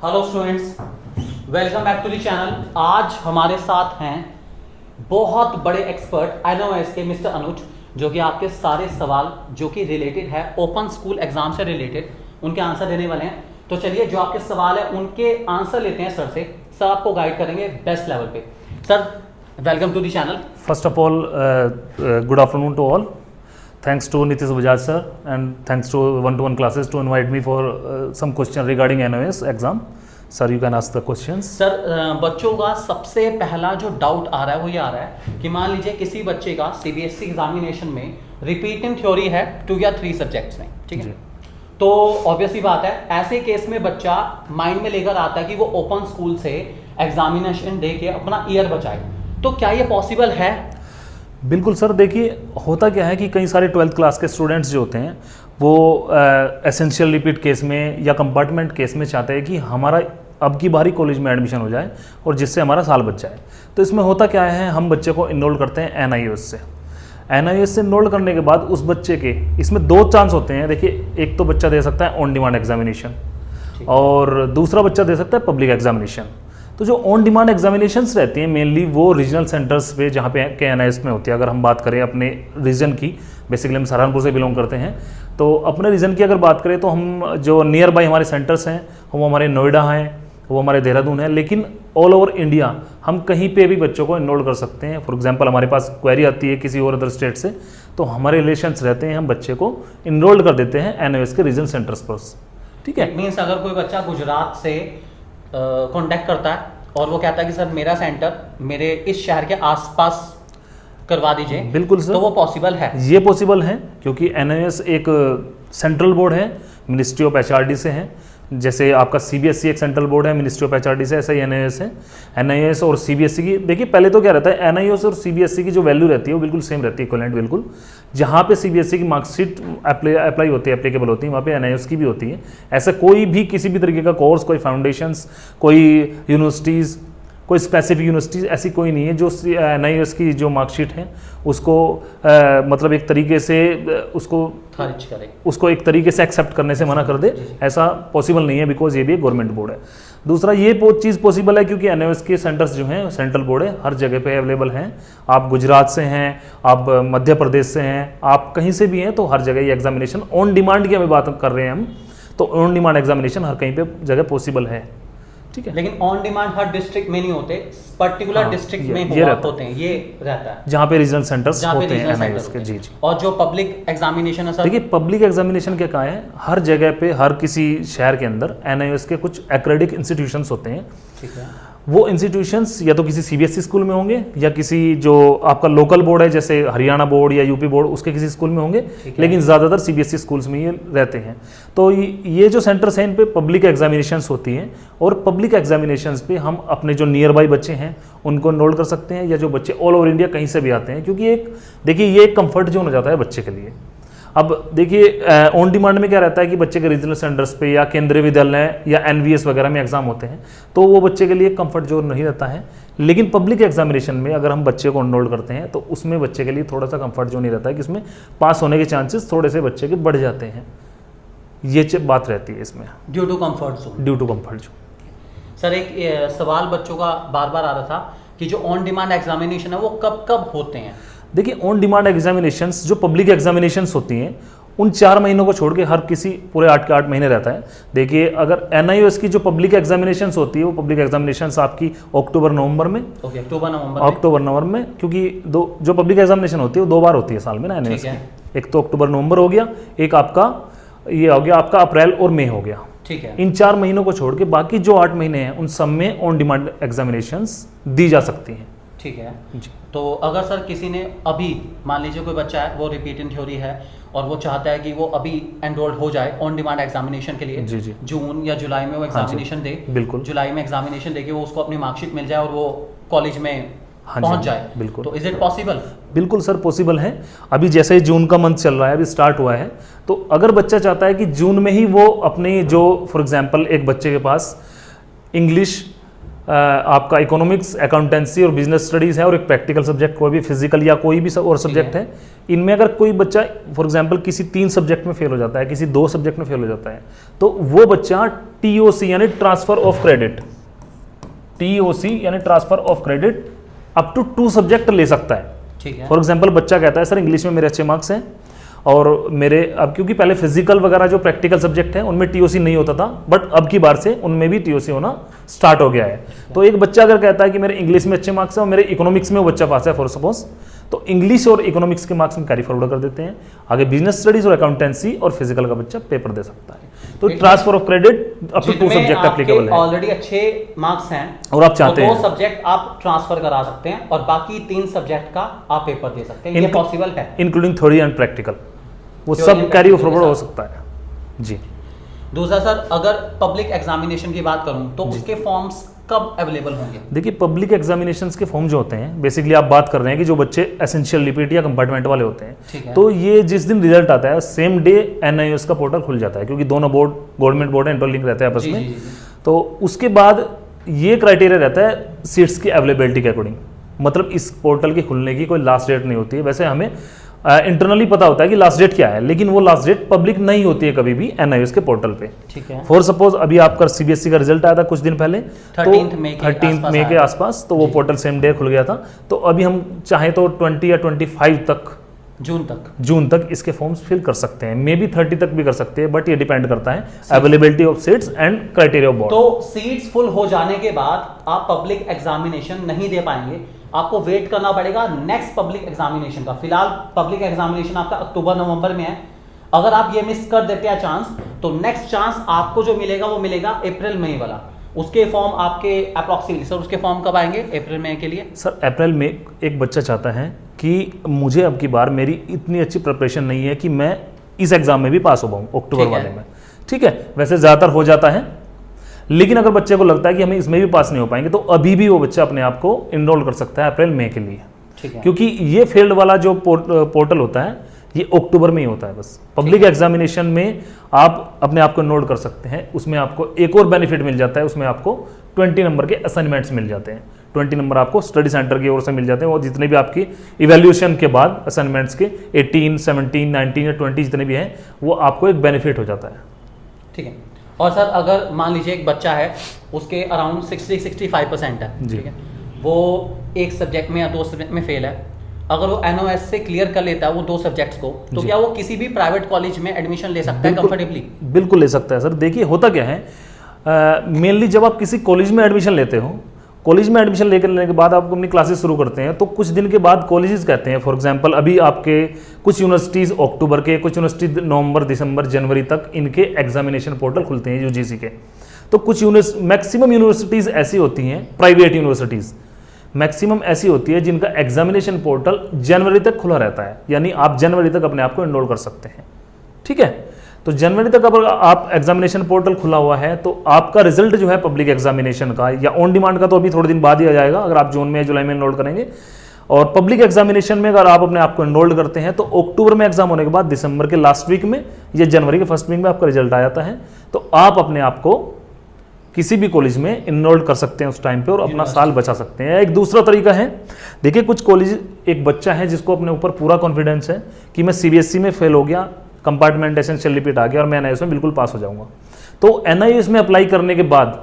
Hello students, welcome back to the channel. आज हमारे साथ हैं बहुत बड़े एक्सपर्ट एनओएस के मिस्टर अनुज, जो कि आपके सारे सवाल जो कि रिलेटेड है ओपन स्कूल एग्जाम से रिलेटेड उनके आंसर देने वाले हैं। तो चलिए जो आपके सवाल है उनके आंसर लेते हैं सर से। सर आपको गाइड करेंगे बेस्ट लेवल पे। Sir welcome to the channel. First of all, good afternoon to all. Thanks to Nitish Bajaj sir and thanks to one-to-one classes to invite me for some question regarding NOS exam. Sir, you can ask the questions. Sir बच्चों का सबसे पहला जो doubt आ रहा है वो ये आ रहा है कि मान लीजिए किसी बच्चे का सीबीएसई एग्जामिनेशन में रिपीटिंग थ्योरी है 2 या 3 सब्जेक्ट्स में, ठीक है। तो ऑब्वियसली बात है, ऐसे केस में बच्चा माइंड में लेकर आता है कि वो ओपन स्कूल से एग्जामिनेशन दे के अपना ईयर बचाए। तो क्या ये पॉसिबल है? बिल्कुल सर, देखिए होता क्या है कि कई सारे 12th क्लास के स्टूडेंट्स जो होते हैं वो एसेंशियल रिपीट केस में या कंपार्टमेंट केस में चाहते हैं कि हमारा अब की बारी कॉलेज में एडमिशन हो जाए और जिससे हमारा साल बच जाए। तो इसमें होता क्या है, हम बच्चे को इनरोल करते हैं एनआईओएस से। एनआईओएस से इनरोल करने के बाद उस बच्चे के इसमें 2 चांस होते हैं। देखिए, एक तो बच्चा दे सकता है ऑन डिमांड एग्जामिनेशन और दूसरा बच्चा दे सकता है पब्लिक एग्जामिनेशन। तो जो ऑन डिमांड एग्जामिनेशंस रहती हैं मेनली वो रीजनल सेंटर्स पे जहाँ पे के एनआईएस में होती है। अगर हम बात करें अपने रीजन की, बेसिकली हम सहारनपुर से बिलोंग करते हैं, तो अपने रीजन की अगर बात करें तो हम जो नियर बाई हमारे सेंटर्स हैं वो हमारे नोएडा हैं, वो हमारे देहरादून है। लेकिन ऑल ओवर इंडिया हम कहीं पे भी बच्चों को इनरोल कर सकते हैं। फॉर एग्जांपल हमारे पास क्वेरी आती है किसी और अदर स्टेट से, तो हमारे रिलेशंस रहते हैं, हम बच्चे को इनरोल कर देते हैं एनआईएस के रीजन सेंटर्स पर। ठीक है, मीन्स अगर कोई बच्चा गुजरात से कॉन्टैक्ट करता है और वो कहता है कि सर मेरा सेंटर मेरे इस शहर के आसपास करवा दीजिए, बिल्कुल सर, तो वो पॉसिबल है? ये पॉसिबल है क्योंकि एनआईएस एक सेंट्रल बोर्ड है, मिनिस्ट्री ऑफ एचआरडी से है। जैसे आपका सीबीएसई एक सेंट्रल बोर्ड है, मिनिस्ट्री ऑफ एचआरडी से, ऐसा ही एनआईएस है। एनआईएस और सीबीएसई की देखिए पहले तो क्या रहता है, एनआईएस और सीबीएसई की जो वैल्यू रहती है वो बिल्कुल सेम रहती है, इक्विवेलेंट बिल्कुल। जहाँ पे सीबीएसई की मार्कशीट अप्लाई होती है, एप्लीकेबल होती है, वहाँ पे एनआईएस की भी होती है। ऐसा कोई भी किसी भी तरीके का कोर्स, कोई फाउंडेशंस, कोई यूनिवर्सिटीज़, कोई स्पेसिफिक यूनिवर्सिटीज़ ऐसी कोई नहीं है जो एनआईएस की जो मार्कशीट है उसको मतलब एक तरीके से उसको खारिज करे, उसको एक तरीके से एक्सेप्ट करने से मना कर दे। ऐसा पॉसिबल नहीं है, बिकॉज ये भी एक गवर्नमेंट बोर्ड है। दूसरा ये चीज़ पॉसिबल है क्योंकि एनआईएस के सेंटर्स जो हैं सेंट्रल बोर्ड है, हर जगह पे अवेलेबल हैं। आप गुजरात से हैं, आप मध्य प्रदेश से हैं, आप कहीं से भी हैं, तो हर जगह ये एग्जामिनेशन ऑन डिमांड की हमें बात कर रहे हैं हम, तो ऑन डिमांड एग्जामिनेशन हर कहीं पर जगह पॉसिबल है। ठीक है, लेकिन ऑन डिमांड हर डिस्ट्रिक्ट में नहीं होते, पर्टिकुलर डिस्ट्रिक्ट में होते हैं, ये रहता है जहाँ पे रीजनल सेंटर्स होते हैं एनआईएस के। जी। और जो पब्लिक एग्जामिनेशन है सर, देखिए पब्लिक एग्जामिनेशन क्या कहा है, हर जगह पे हर किसी शहर के अंदर एनआईएस के कुछ एक्रेडिट इंस्टीट्यूशंस होते हैं। ठीक है, वो इंस्टीट्यूशंस या तो किसी सीबीएसई स्कूल में होंगे या किसी जो आपका लोकल बोर्ड है जैसे हरियाणा बोर्ड या यूपी बोर्ड, उसके किसी स्कूल में होंगे, लेकिन ज़्यादातर सीबीएसई स्कूल्स में ये रहते हैं। तो ये जो सेंटर्स हैं इन पे पब्लिक एग्जामिनेशंस होती हैं और पब्लिक एग्जामिनेशंस पे हम अपने जो नियर बाई बच्चे हैं उनको एनरोल कर सकते हैं, या जो बच्चे ऑल ओवर इंडिया कहीं से भी आते हैं, क्योंकि देखिए ये एक कम्फर्ट जोन हो जाता है बच्चे के लिए। अब देखिए ऑन डिमांड में क्या रहता है कि बच्चे के रीजनल सेंटर्स पे या केंद्रीय विद्यालय या एनवीएस वगैरह में एग्जाम होते हैं, तो वो बच्चे के लिए कंफर्ट जोन नहीं रहता है। लेकिन पब्लिक एग्जामिनेशन में अगर हम बच्चे को एनरोल करते हैं तो उसमें बच्चे के लिए थोड़ा सा कंफर्ट जोन ही रहता है कि इसमें पास होने के चांसेस थोड़े से बच्चे के बढ़ जाते हैं। ये बात रहती है इसमें, due to comfort zone. Due to comfort zone. Sir एक सवाल बच्चों का बार बार आ रहा था कि जो ऑन डिमांड एग्जामिनेशन है वो कब कब होते हैं? देखिए ऑन डिमांड एग्जामिनेशंस जो पब्लिक एग्जामिनेशंस होती हैं उन 4 महीनों को छोड़ के हर किसी पूरे 8 के 8 महीने रहता है। देखिए अगर एनआईओएस की जो पब्लिक एग्जामिनेशंस होती है वो पब्लिक एग्जामिनेशंस आपकी अक्टूबर नवंबर में, अक्टूबर नवंबर में, क्योंकि जो पब्लिक एग्जामिनेशन होती है वो 2 बार होती है साल में ना एनआईओएस की। एक तो अक्टूबर नवंबर हो गया, एक आपका ये हो गया आपका अप्रैल और मई हो गया। ठीक है, इन 4 महीनों को छोड़ के बाकी जो 8 महीने हैं उन सब में ऑन डिमांड एग्जामिनेशंस दी जा सकती हैं। ठीक है जी। तो अगर सर किसी ने अभी मान लीजिए कोई बच्चा है वो रिपीटिंग थ्योरी है और वो चाहता है कि वो अभी एनरोल्ड हो जाए ऑन डिमांड एग्जामिनेशन के लिए, जी। जून या जुलाई में वो एग्जामिनेशन दे, बिल्कुल जुलाई में एग्जामिनेशन दे के वो उसको अपनी मार्कशीट मिल जाए और वो कॉलेज में पहुंच जाए, बिल्कुल। तो इज इट पॉसिबल? बिल्कुल सर पॉसिबल है। अभी जैसे ही जून का मंथ चल रहा है, अभी स्टार्ट हुआ है, तो अगर बच्चा चाहता है कि जून में ही वो अपनी जो फॉर एग्जांपल एक बच्चे के पास इंग्लिश आपका इकोनॉमिक्स, अकाउंटेंसी और बिजनेस स्टडीज़ है, और एक प्रैक्टिकल सब्जेक्ट कोई भी फिजिकल या कोई भी और सब्जेक्ट है। इनमें अगर कोई बच्चा फॉर एग्जांपल किसी 3 सब्जेक्ट में फेल हो जाता है, किसी 2 सब्जेक्ट में फेल हो जाता है, तो वो बच्चा TOC यानी ट्रांसफर ऑफ क्रेडिट, TOC यानी transfer of credit up to 2 subject ले सकता है। ठीक है। फॉर एग्जाम्पल बच्चा कहता है सर इंग्लिश में मेरे अच्छे मार्क्स हैं, और मेरे अब क्योंकि पहले फिजिकल वगैरह जो प्रैक्टिकल सब्जेक्ट है उनमें TOC नहीं होता था, बट अब की बार से उनमें भी TOC होना स्टार्ट हो गया है। तो एक बच्चा अगर कहता है कि मेरे इंग्लिश में अच्छे मार्क्स हैं और मेरे इकोनॉमिक्स में वो बच्चा पास है फॉर सपोज, तो इंग्लिश और इकोनॉमिक्स के मार्क्स में कैरी फॉरवर्ड कर देते हैं, आगे बिजनेस स्टडीज और अकाउंटेंसी और फिजिकल का बच्चा पेपर दे सकता है। तो transfer of credit up to 2 subject applicable है। ऑलरेडी अच्छे मार्क्स हैं और आप चाहते हैं 2 सब्जेक्ट आप ट्रांसफर करा सकते हैं और बाकी 3 सब्जेक्ट का आप पेपर दे सकते हैं, ये पॉसिबल है, इंक्लूडिंग थ्योरी एंड प्रैक्टिकल, वो सब कैरी फॉरवर्ड हो सकता है जी। दूसरा सर, अगर पब्लिक एग्जामिनेशन की बात करूं तो उसके फॉर्म्स कब अवेलेबल होंगे? देखिए पब्लिक एग्जामिनेशंस के फॉर्म जो होते हैं, बेसिकली आप बात कर रहे हैं कि जो बच्चे एसेंशियल रिपीट या कंपार्टमेंट वाले होते हैं, तो ये जिस दिन रिजल्ट आता है सेम डे NIOS का पोर्टल खुल जाता है, क्योंकि दोनों बोर्ड गवर्नमेंट बोर्ड इंटरलिंक रहते हैं आपस में। तो उसके बाद ये क्राइटेरिया रहता है सीट्स की अवेलेबिलिटी के अकॉर्डिंग, मतलब इस पोर्टल के खुलने की कोई लास्ट डेट नहीं होती है। वैसे हमें इंटरनली पता होता है कि लास्ट डेट क्या है, लेकिन वो लास्ट डेट पब्लिक नहीं होती है कभी भी NIOS के पोर्टल पे। ठीक है। फॉर सपोज अभी आपका CBSE का रिजल्ट आया था कुछ दिन पहले, 13 मई के आसपास, तो वो पोर्टल सेम डे खुल गया था। तो अभी हम चाहे तो 20 या 25 तक जून तक इसके फॉर्म्स फिल कर सकते हैं, मे बी 30 तक भी कर सकते हैं, बट ये डिपेंड करता है availability of seats and criteria of board. तो सीट्स फुल हो जाने के बाद आप पब्लिक एग्जामिनेशन नहीं दे पाएंगे, आपको वेट करना पड़ेगा नेक्स्ट पब्लिक एग्जामिनेशन का। फिलहाल पब्लिक एग्जामिनेशन आपका अक्टूबर-नवंबर में है, अगर आप ये मिस कर देते हैं चांस, तो नेक्स्ट चांस आपको जो मिलेगा वो मिलेगा अप्रैल-मई वाला। उसके फॉर्म आपके अप्रॉक्सीमेटली सर उसके फॉर्म कब आएंगे अप्रैल-मई के लिए? सर अप्रैल में एक बच्चा चाहता है कि मुझे अब की बार मेरी इतनी अच्छी प्रिपरेशन नहीं है कि मैं इस एग्जाम में भी पास हो पाऊँ अक्टूबर वाले में। ठीक है, वैसे ज़्यादातर हो जाता है, लेकिन अगर बच्चे को लगता है कि हमें इसमें भी पास नहीं हो पाएंगे, तो अभी भी वो बच्चा अपने आप को इनरोल कर सकता है अप्रैल-मई के लिए। ठीक है। क्योंकि ये फील्ड वाला जो पोर्टल होता है ये अक्टूबर में ही होता है बस। पब्लिक एग्जामिनेशन में आप अपने आप को इनरोल कर सकते हैं, उसमें आपको एक और बेनिफिट मिल जाता है, उसमें आपको 20 नंबर के असाइनमेंट्स मिल जाते हैं। 20 नंबर आपको स्टडी सेंटर की ओर से मिल जाते हैं, और जितने भी आपकी इवैल्यूएशन के बाद असाइनमेंट्स के 18, 17, 19 या 20 जितने भी हैं, वो आपको एक बेनिफिट हो जाता है। ठीक है। और सर अगर मान लीजिए एक बच्चा है उसके अराउंड 60-65% है, ठीक है, वो एक सब्जेक्ट में या 2 सब्जेक्ट में फेल है, अगर वो NOS से क्लियर कर लेता है वो 2 सब्जेक्ट्स को, तो क्या वो किसी भी प्राइवेट कॉलेज में एडमिशन ले सकता है कंफर्टेबली? बिल्कुल ले सकता है सर। देखिए होता क्या है, मेनली जब आप किसी कॉलेज में एडमिशन लेते हो, कॉलेज में एडमिशन लेने के बाद आप अपनी क्लासेस शुरू करते हैं, तो कुछ दिन के बाद कॉलेजेस कहते हैं, फॉर एग्जांपल अभी आपके कुछ यूनिवर्सिटीज़ अक्टूबर के, कुछ यूनिवर्सिटी नवंबर, दिसंबर, जनवरी तक इनके एग्जामिनेशन पोर्टल खुलते हैं UGC के। तो कुछ मैक्सिमम यूनिवर्सिटीज़ ऐसी होती हैं, प्राइवेट यूनिवर्सिटीज़ मैक्सिमम ऐसी होती है जिनका एग्जामिनेशन पोर्टल जनवरी तक खुला रहता है, यानी आप जनवरी तक अपने आप को एनरोल कर सकते हैं। ठीक है, तो जनवरी तक अगर आप एग्जामिनेशन पोर्टल खुला हुआ है, तो आपका रिजल्ट जो है पब्लिक एग्जामिनेशन का या ऑन डिमांड का, तो अभी थोड़े दिन बाद ही आ जाएगा अगर आप जून में या जुलाई में एनरोल करेंगे। और पब्लिक एग्जामिनेशन में अगर आप अपने आप को एनरोल्ड करते हैं, तो अक्टूबर में एग्जाम होने के बाद दिसंबर के लास्ट वीक में या जनवरी के फर्स्ट वीक में आपका रिजल्ट आ जाता है, तो आप अपने आप को किसी भी कॉलेज में इनरोल कर सकते हैं उस टाइम पे और अपना साल बचा सकते हैं। एक दूसरा तरीका है, देखिए कुछ कॉलेज, एक बच्चा है जिसको अपने ऊपर पूरा कॉन्फिडेंस है कि मैं CBSE में फेल हो गया, कंपार्टमेंट एसेंशियल रिपीट आ गया और मैं NIOS में बिल्कुल पास हो जाऊंगा, तो NIOS में अप्लाई करने के बाद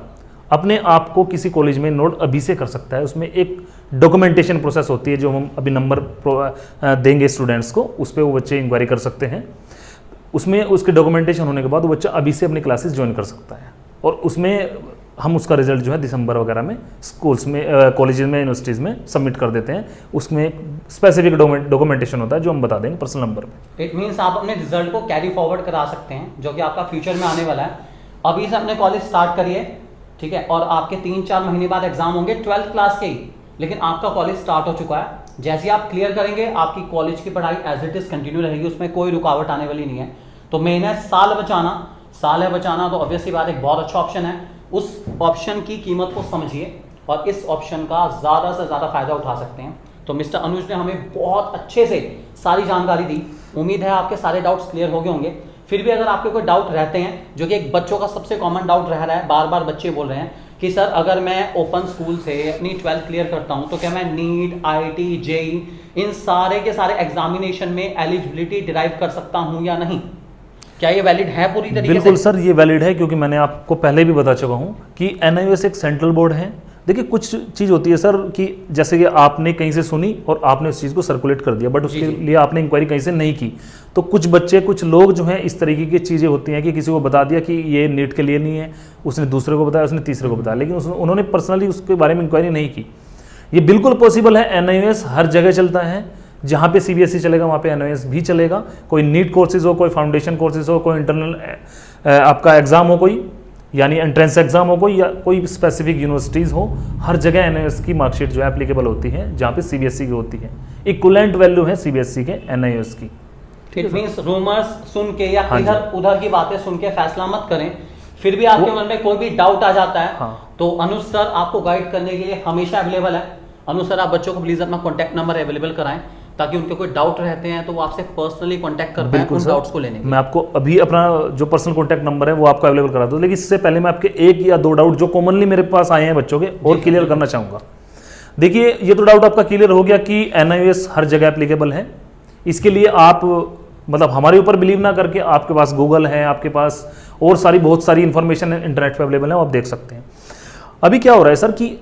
अपने आप को किसी कॉलेज में एनरोल अभी से कर सकता है। उसमें एक डॉक्यूमेंटेशन प्रोसेस होती है, जो हम अभी नंबर देंगे स्टूडेंट्स को, उस पर वो बच्चे इंक्वायरी कर सकते हैं। उसमें उसके डॉक्यूमेंटेशन होने के बाद वो बच्चा अभी से अपनी क्लासेस ज्वाइन कर सकता है, और उसमें हम उसका रिजल्ट जो है दिसंबर वगैरह में स्कूल्स में, कॉलेजेस में, यूनिवर्सिटीज़ में सबमिट कर देते हैं। उसमें स्पेसिफिक डॉक्यूमेंटेशन होता है जो हम बता देंगे पर्सनल नंबर पे। इट मीन्स आप अपने रिजल्ट को कैरी फॉरवर्ड करा सकते हैं, जो कि आपका फ्यूचर में आने वाला है। अभी से अपने कॉलेज स्टार्ट करिए, ठीक है, और आपके 3-4 महीने बाद एग्जाम होंगे 12th क्लास के ही, लेकिन आपका कॉलेज स्टार्ट हो चुका है। जैसे ही आप क्लियर करेंगे, आपकी कॉलेज की पढ़ाई एज इट इज़ कंटिन्यू रहेगी, उसमें कोई रुकावट आने वाली नहीं है। तो मैंने साल है बचाना, तो ऑब्वियसली बात एक बहुत अच्छा ऑप्शन है। उस ऑप्शन की कीमत को समझिए और इस ऑप्शन का ज़्यादा से ज़्यादा फायदा उठा सकते हैं। तो मिस्टर अनुज ने हमें बहुत अच्छे से सारी जानकारी दी। उम्मीद है आपके सारे डाउट्स क्लियर हो गए होंगे। फिर भी अगर आपके कोई डाउट रहते हैं, जो कि एक बच्चों का सबसे कॉमन डाउट रह रहा है, बार बार बच्चे बोल रहे हैं कि सर अगर मैं ओपन स्कूल से अपनी 12th क्लियर करता हूं तो क्या मैं नीट, आईआईटी, जेई इन सारे के सारे एग्जामिनेशन में एलिजिबिलिटी डिराइव कर सकता हूं या नहीं? क्या ये वैलिड है पूरी तरीके से? बिल्कुल सर, ये वैलिड है, क्योंकि मैंने आपको पहले भी बता चुका हूँ कि NIOS एक सेंट्रल बोर्ड है। देखिए कुछ चीज़ होती है सर कि जैसे कि आपने कहीं से सुनी और आपने उस चीज़ को सर्कुलेट कर दिया, बट उसके लिए आपने इंक्वायरी कहीं से नहीं की। तो कुछ बच्चे, कुछ लोग जो हैं इस तरीके की चीज़ें होती हैं कि किसी को बता दिया कि ये नीट के लिए नहीं है, उसने दूसरे को बताया, उसने तीसरे को बताया, लेकिन उन्होंने पर्सनली उसके बारे में इंक्वायरी नहीं की। ये बिल्कुल पॉसिबल है। NIOS हर जगह चलता है, जहाँ पे CBSE चलेगा वहाँ पे NIOS भी चलेगा। कोई नीट कोर्सेज हो, कोई फाउंडेशन कोर्सेज हो, कोई इंटरनल आपका एग्ज़ाम हो, कोई यानी एंट्रेंस एग्जाम हो, कोई या कोई स्पेसिफिक यूनिवर्सिटीज़ हो, हर जगह NIOS की मार्कशीट जो है एप्लीकेबल होती है, जहाँ पे CBSE की होती है। इक्वलेंट वैल्यू है CBSE के NIOS की। इट मींस रूमर्स सुन के या इधर उधर की बातें सुन के फैसला मत करें। फिर भी आपके मन में कोई भी डाउट आ जाता है तो अनुज सर आपको गाइड करने के लिए हमेशा अवेलेबल है। अनुज सर आप बच्चों को प्लीज अपना कॉन्टैक्ट नंबर अवेलेबल कराएं ताकि उनके कोई डाउट रहते हैं तो वो आपसे पर्सनली कांटेक्ट कर पाएं उन डाउट्स को लेने के लिए। मैं आपको अभी अपना जो पर्सनल कॉन्टैक्ट नंबर है वो आपको अवेलेबल करा दूँ, लेकिन इससे पहले मैं आपके एक या दो डाउट जो कॉमनली मेरे पास आए हैं बच्चों के और क्लियर करना चाहूँगा। देखिए ये तो डाउट आपका क्लियर हो गया कि NIOS हर जगह एप्लीकेबल है। इसके लिए आप मतलब हमारे ऊपर बिलीव ना करके आपके पास गूगल है, आपके पास और बहुत सारी इंफॉर्मेशन इंटरनेट पर अवेलेबल है, आप देख सकते हैं। अभी क्या हो रहा है सर कि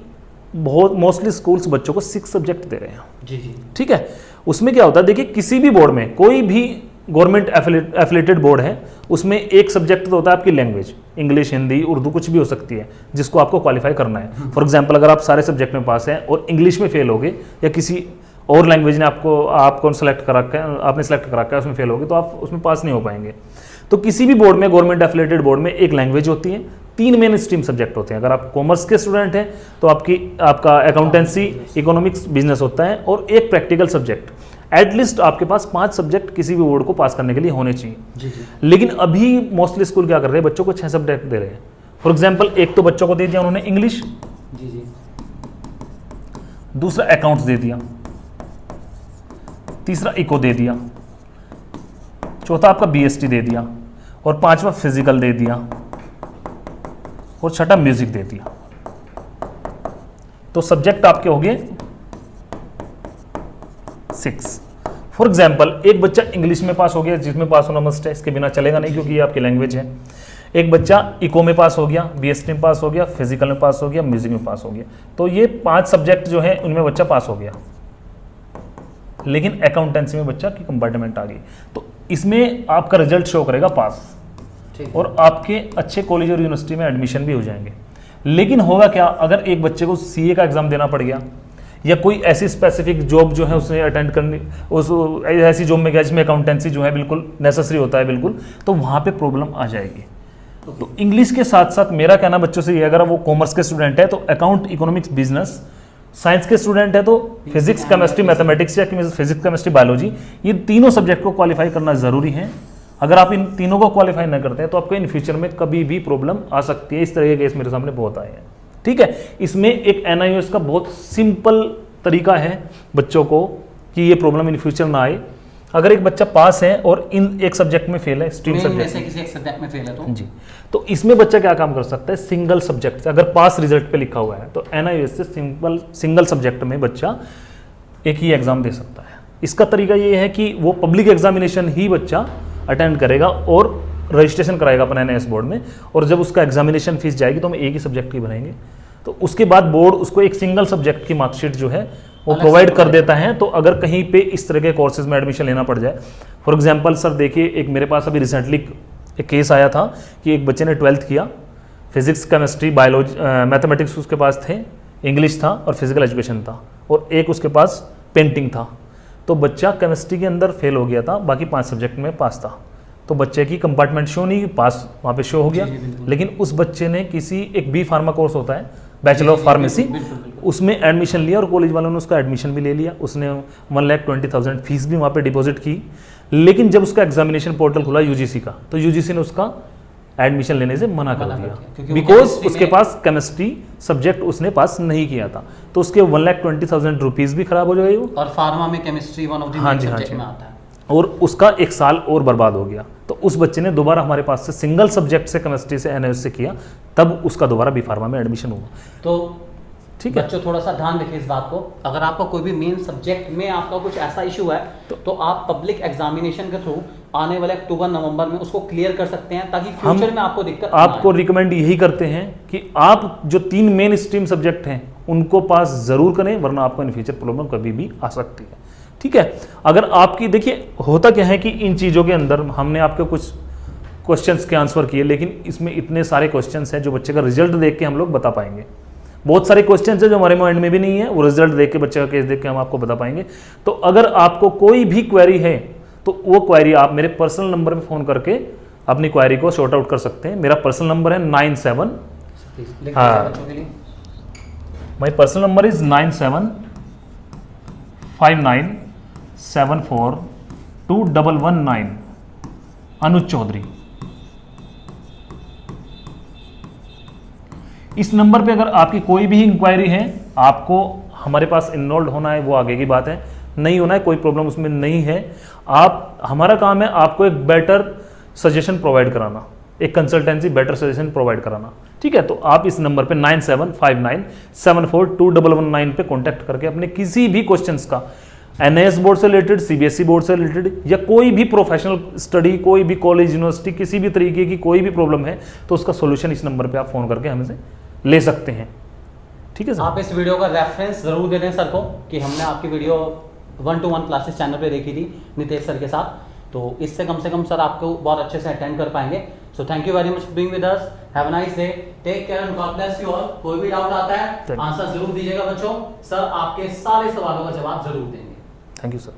बहुत मोस्टली स्कूल्स बच्चों को 6 सब्जेक्ट दे रहे हैं। जी जी ठीक है, उसमें क्या होता है, देखिए किसी भी बोर्ड में, कोई भी गवर्नमेंट एफिलेटेड बोर्ड है, उसमें एक सब्जेक्ट तो होता है आपकी लैंग्वेज, इंग्लिश, हिंदी, उर्दू कुछ भी हो सकती है, जिसको आपको क्वालिफाई करना है। फॉर एग्जांपल अगर आप सारे सब्जेक्ट में पास हैं और इंग्लिश में फेल हो गए या किसी और लैंग्वेज ने आपको सेलेक्ट करा के आपने सेलेक्ट करा के उसमें फेल हो गए तो आप उसमें पास नहीं हो पाएंगे। तो किसी भी बोर्ड में, गवर्नमेंट एफिलेटेड बोर्ड में एक लैंग्वेज होती है, 3 मेन स्ट्रीम सब्जेक्ट होते हैं। अगर आप कॉमर्स के स्टूडेंट हैं तो आपका अकाउंटेंसी, इकोनॉमिक्स, बिजनेस होता है और एक प्रैक्टिकल सब्जेक्ट। एटलीस्ट आपके पास 5 सब्जेक्ट किसी भी बोर्ड को पास करने के लिए होने चाहिए। जी जी। लेकिन अभी मोस्टली स्कूल क्या कर रहे हैं, बच्चों को 6 सब्जेक्ट दे रहे हैं। फॉर एग्जाम्पल एक तो बच्चों को दे दिया उन्होंने इंग्लिश, जी जी, दूसरा अकाउंट्स दे दिया, तीसरा इको दे दिया, चौथा आपका BST दे दिया और 5वां फिजिकल दे दिया और 6ठा म्यूजिक दे दिया। तो सब्जेक्ट आपके हो गए 6। फॉर एग्जाम्पल एक बच्चा इंग्लिश में पास हो गया, जिसमें पास होना मस्ट है, इसके बिना चलेगा नहीं क्योंकि ये आपकी लैंग्वेज है। एक बच्चा इको में पास हो गया, BST में पास हो गया, फिजिकल में पास हो गया, म्यूजिक में पास हो गया। तो ये 5 सब्जेक्ट जो है उनमें बच्चा पास हो गया। लेकिन अकाउंटेंसी में बच्चा की कंपार्टमेंट आ गई तो इसमें आपका रिजल्ट शो करेगा पास, और आपके अच्छे कॉलेज और यूनिवर्सिटी में एडमिशन भी हो जाएंगे। लेकिन होगा क्या, अगर एक बच्चे को CA का एग्जाम देना पड़ गया या कोई ऐसी स्पेसिफिक जॉब जो है उसने अटेंड करनी, उस ऐसी जॉब में गया जिसमें अकाउंटेंसी जो है बिल्कुल नेसेसरी होता है बिल्कुल, तो वहाँ पे प्रॉब्लम आ जाएगी। तो इंग्लिश के साथ साथ मेरा कहना बच्चों से ये, अगर वो कॉमर्स के स्टूडेंट है तो अकाउंट, इकोनॉमिक्स, बिजनेस, साइंस के स्टूडेंट है तो फिजिक्स, केमिस्ट्री, मैथमेटिक्स या फिजिक्स, केमिस्ट्री, बायोलॉजी, ये तीनों सब्जेक्ट को क्वालिफाई करना जरूरी है। अगर आप इन तीनों को क्वालिफाई न करते हैं तो आपको इन फ्यूचर में कभी भी प्रॉब्लम आ सकती है। इस तरह के केस मेरे सामने बहुत आए हैं। ठीक है, इसमें एक NIOS का बहुत सिंपल तरीका है बच्चों को कि ये प्रॉब्लम इन फ्यूचर ना आए। अगर एक बच्चा पास है और इन एक सब्जेक्ट में फेल है, स्ट्रीम सब्जेक्ट में किसी एक सब्जेक्ट में फेल है तो जी, तो इसमें बच्चा क्या काम कर सकता है, सिंगल सब्जेक्ट से, अगर पास रिजल्ट पे लिखा हुआ है तो NIOS से सिंगल सब्जेक्ट में बच्चा एक ही एग्जाम दे सकता है। इसका तरीका ये है कि वो पब्लिक एग्जामिनेशन ही बच्चा अटेंड करेगा और रजिस्ट्रेशन कराएगा अपना NIOS बोर्ड में, और जब उसका एग्जामिनेशन फीस जाएगी तो हम एक ही सब्जेक्ट की बनाएंगे। तो उसके बाद बोर्ड उसको एक सिंगल सब्जेक्ट की मार्कशीट जो है वो प्रोवाइड कर देता है। तो अगर कहीं पे इस तरह के कोर्सेज में एडमिशन लेना पड़ जाए, फॉर एग्जांपल सर देखिए, एक मेरे पास अभी रिसेंटली एक केस आया था कि एक बच्चे ने 12th किया, फिजिक्स, केमिस्ट्री, बायोलॉजी, मैथमेटिक्स उसके पास थे, इंग्लिश था और फिजिकल एजुकेशन था, और एक उसके पास पेंटिंग था। तो बच्चा केमिस्ट्री के अंदर फेल हो गया था, बाकी 5 सब्जेक्ट में पास था। तो बच्चे की कंपार्टमेंट शो नहीं, पास वहाँ पे शो हो गया। लेकिन उस बच्चे ने किसी एक B फार्मा कोर्स होता है, बैचलर ऑफ फार्मेसी, उसमें एडमिशन लिया और कॉलेज वालों ने उसका एडमिशन भी ले लिया। उसने 1,20,000 फीस भी वहाँ पे डिपॉजिट की। लेकिन जब उसका एग्जामिनेशन पोर्टल खुला UGC का, तो UGC ने उसका एडमिशन लेने से मना कर दिया, बिकॉज उसके पास केमिस्ट्री सब्जेक्ट उसने पास नहीं किया था। तो उसके 1,20,000 रुपीज़ भी खराब हो जाएगी। और फार्मा में chemistry one of the main subject में आता है। और उसका 1 साल और बर्बाद हो गया। तो उस बच्चे ने दोबारा हमारे पास से सिंगल सब्जेक्ट से केमिस्ट्री से एनएस से किया, तब उसका दोबारा बी फार्मा में एडमिशन हुआ। तो ठीक है, बच्चों थोड़ा सा ध्यान रखिए इस बात को, अगर आपका कोई भी मेन सब्जेक्ट में आपका कुछ ऐसा इशू है तो आप पब्लिक एग्जामिनेशन के थ्रू आने वाले अक्टूबर नवंबर में उसको क्लियर कर सकते हैं, ताकि फ्यूचर में आपको दिक्कत ना आपको आए। रिकमेंड यही करते हैं कि आप जो 3 मेन स्ट्रीम सब्जेक्ट हैं उनको पास जरूर करें, वरना आपको इन फ्यूचर प्रॉब्लम कभी भी आ सकती है। ठीक है, अगर आपकी देखिए होता क्या है कि इन चीज़ों के अंदर हमने आपके कुछ क्वेश्चंस के आंसर किए, लेकिन इसमें इतने सारे क्वेश्चंस हैं जो बच्चे का रिजल्ट देख के हम लोग बता पाएंगे। बहुत सारे क्वेश्चंस हैं जो हमारे माइंड में भी नहीं है, वो रिजल्ट देख के बच्चे का केस देख के हम आपको बता पाएंगे। तो अगर आपको कोई भी क्वेरी है तो वो क्वेरी आप मेरे पर्सनल नंबर पे फ़ोन करके अपनी क्वेरी को सॉर्ट आउट कर सकते हैं। मेरा पर्सनल नंबर है 97, हाँ, बच्चों के लिए माई पर्सनल नंबर इज 9759742119, अनुज चौधरी। इस नंबर पे अगर आपकी कोई भी इंक्वायरी है, आपको हमारे पास इन्वॉल्व होना है वो आगे की बात है, नहीं होना है कोई प्रॉब्लम उसमें नहीं है। आप, हमारा काम है आपको एक बेटर सजेशन प्रोवाइड कराना, एक कंसल्टेंसी बेटर सजेशन प्रोवाइड कराना। ठीक है, तो आप इस नंबर पे 9759742119 पे कांटेक्ट करके अपने किसी भी क्वेश्चंस का, एनएएस बोर्ड से रिलेटेड, सीबीएसई बोर्ड से रिलेटेड, या कोई भी प्रोफेशनल स्टडी, कोई भी कॉलेज यूनिवर्सिटी, किसी भी तरीके की कोई भी प्रॉब्लम है तो उसका सोल्यूशन इस नंबर पे आप फोन करके हमें से ले सकते हैं। ठीक है सर, आप इस वीडियो का रेफरेंस जरूर दे दें सर को कि हमने आपकी वीडियो 1-to-1 क्लासेस चैनल पे देखी थी नितेश सर के साथ, तो इससे कम से कम सर आपको बहुत अच्छे से अटेंड कर पाएंगे। So thank you very much for being with us, have a nice day, take care and God bless you all. कोई भी डाउट आता है आंसर जरूर दीजिएगा बच्चों, सर आपके सारे सवालों का जवाब जरूर देंगे। Thank you sir.